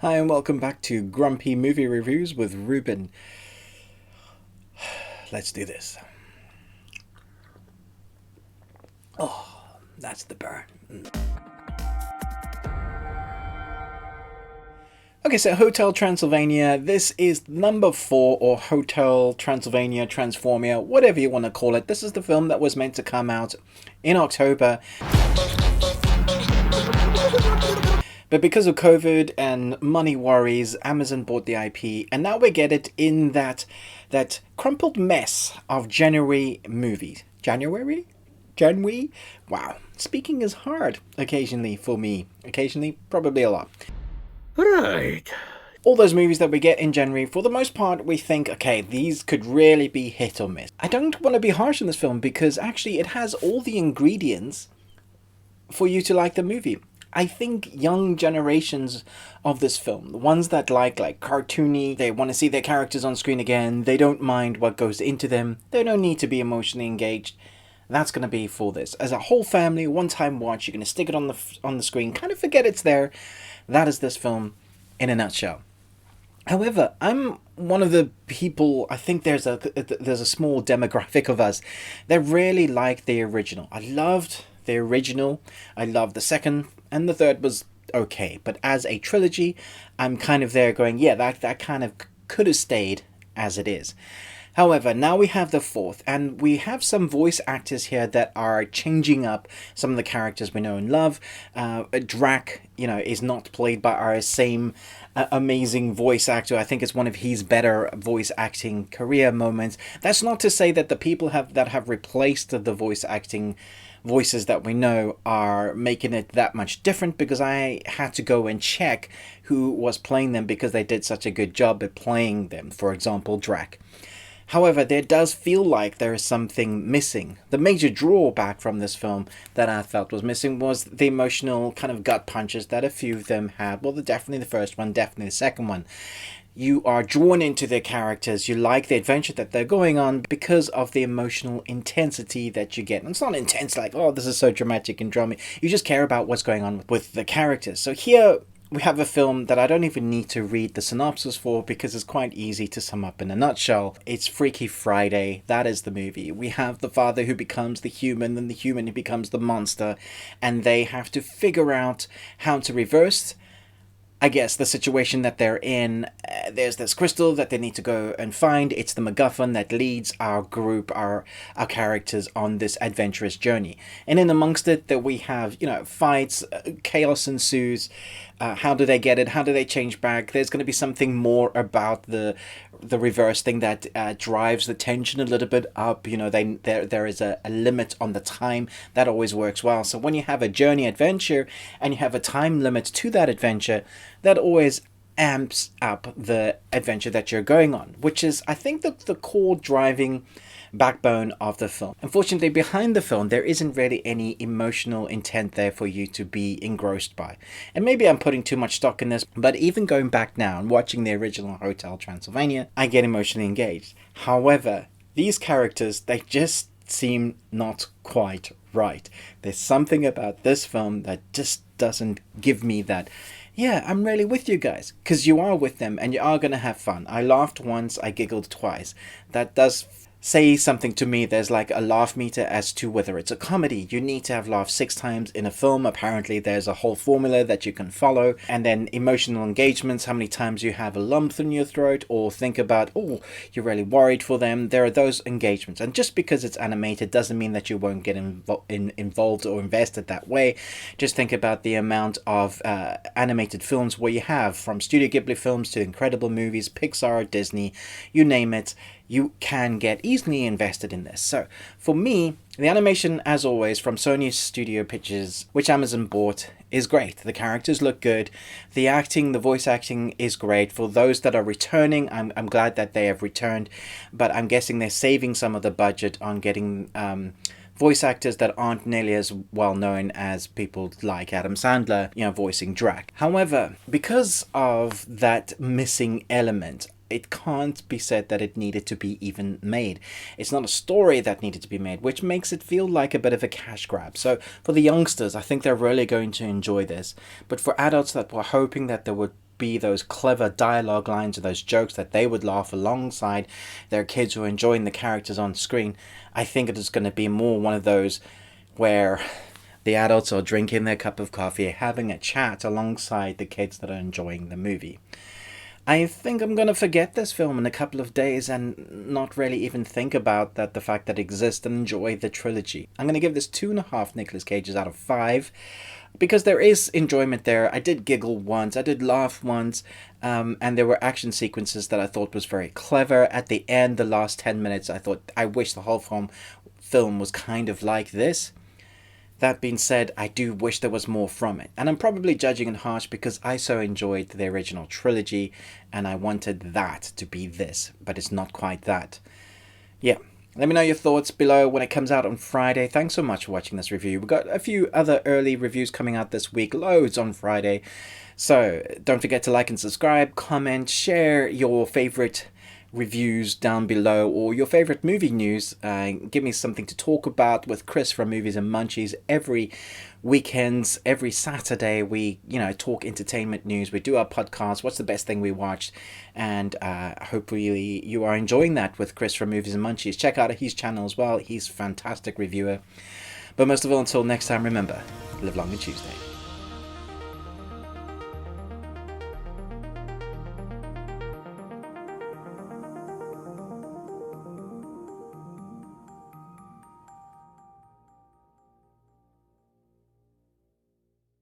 Hi and welcome back to Grumpy Movie Reviews with Ruben. Let's do this. Oh, that's the burn. Okay, so Hotel Transylvania, this is number 4, or Hotel Transylvania, Transformania, whatever you want to call it. This is the film that was meant to come out in October. But because of COVID and money worries, Amazon bought the IP, and now we get it in that crumpled mess of January movies. January? January? Wow. Speaking is hard occasionally for me. Occasionally, probably a lot. Right. All those movies that we get in January, for the most part, we think, okay, these could really be hit or miss. I don't want to be harsh on this film because actually it has all the ingredients for you to like the movie. I think young generations of this film, the ones that like cartoony, they want to see their characters on screen again, they don't mind what goes into them, they don't need to be emotionally engaged. That's going to be for this. As a whole family, one-time watch, you're going to stick it on the screen, kind of forget it's there. That is this film in a nutshell. However, I'm one of the people, I think there's a small demographic of us that really like the original. I loved the original. I loved the second, and the third was okay. But as a trilogy, I'm kind of there going, yeah, that kind of could have stayed as it is. However, now we have the fourth, and we have some voice actors here that are changing up some of the characters we know and love. Drac, is not played by our same amazing voice actor. I think it's one of his better voice acting career moments. That's not to say that the people that have replaced the voice acting voices that we know are making it that much different, because I had to go and check who was playing them because they did such a good job at playing them. For example, Drac. However, there does feel like there is something missing. The major drawback from this film that I felt was missing was the emotional kind of gut punches that a few of them had. Well, definitely the first one, definitely the second one. You are drawn into their characters, you like the adventure that they're going on because of the emotional intensity that you get. And it's not intense like, oh, this is so dramatic and drama. You just care about what's going on with the characters. So here we have a film that I don't even need to read the synopsis for because it's quite easy to sum up in a nutshell. It's Freaky Friday. That is the movie. We have the father who becomes the human, and the human who becomes the monster, and they have to figure out how to reverse, I guess, the situation that they're in. There's this crystal that they need to go and find. It's the MacGuffin that leads our group, our characters on this adventurous journey. And in amongst it, that we have, fights, chaos ensues. How do they get it? How do they change back? There's going to be something more about the reverse thing that drives the tension a little bit up. There is a limit on the time that always works well. So when you have a journey adventure and you have a time limit to that adventure, that always amps up the adventure that you're going on, which is, I think, the core driving backbone of the film. Unfortunately, behind the film, there isn't really any emotional intent there for you to be engrossed by. And maybe I'm putting too much stock in this, but even going back now and watching the original Hotel Transylvania, I get emotionally engaged. However, these characters, they just seem not quite right. There's something about this film that just doesn't give me that, yeah, I'm really with you guys. Because you are with them and you are going to have fun. I laughed once, I giggled twice. That does say something to me. There's like a laugh meter as to whether it's a comedy. You need to have laughed 6 times in a film. Apparently there's a whole formula that you can follow. And then emotional engagements, how many times you have a lump in your throat, or think about, oh, you're really worried for them. There are those engagements. And just because it's animated doesn't mean that you won't get involved or invested that way. Just think about the amount of animated films where you have, from Studio Ghibli films to incredible movies, Pixar, Disney, you name it. You can get easily invested in this. So, for me, the animation, as always, from Sony Studio Pictures, which Amazon bought, is great. The characters look good. The acting, the voice acting is great. For those that are returning, I'm glad that they have returned, but I'm guessing they're saving some of the budget on getting voice actors that aren't nearly as well known as people like Adam Sandler, voicing Drac. However, because of that missing element, it can't be said that it needed to be even made. It's not a story that needed to be made, which makes it feel like a bit of a cash grab. So for the youngsters, I think they're really going to enjoy this. But for adults that were hoping that they would be those clever dialogue lines or those jokes that they would laugh alongside their kids who are enjoying the characters on screen. I think it is going to be more one of those where the adults are drinking their cup of coffee, having a chat alongside the kids that are enjoying the movie. I think I'm going to forget this film in a couple of days and not really even think about the fact that it exists, and enjoy the trilogy. I'm going to give this 2.5 Nicolas Cages out of 5 because there is enjoyment there. I did giggle once, I did laugh once, and there were action sequences that I thought was very clever. At the end, the last 10 minutes, I thought, I wish the whole film was kind of like this. That being said, I do wish there was more from it. And I'm probably judging it harsh because I so enjoyed the original trilogy and I wanted that to be this, but it's not quite that. Yeah, let me know your thoughts below when it comes out on Friday. Thanks so much for watching this review. We've got a few other early reviews coming out this week, loads on Friday. So don't forget to like and subscribe, comment, share your favorite reviews down below or your favorite movie news. Give me something to talk about with Chris from Movies and Munchies. Every weekends, every Saturday, we talk entertainment news. We do our podcast, what's the best thing we watched, and hopefully you are enjoying that with Chris from Movies and Munchies. Check out his channel as well. He's a fantastic reviewer. But most of all, until next time, remember, live long and Tuesday.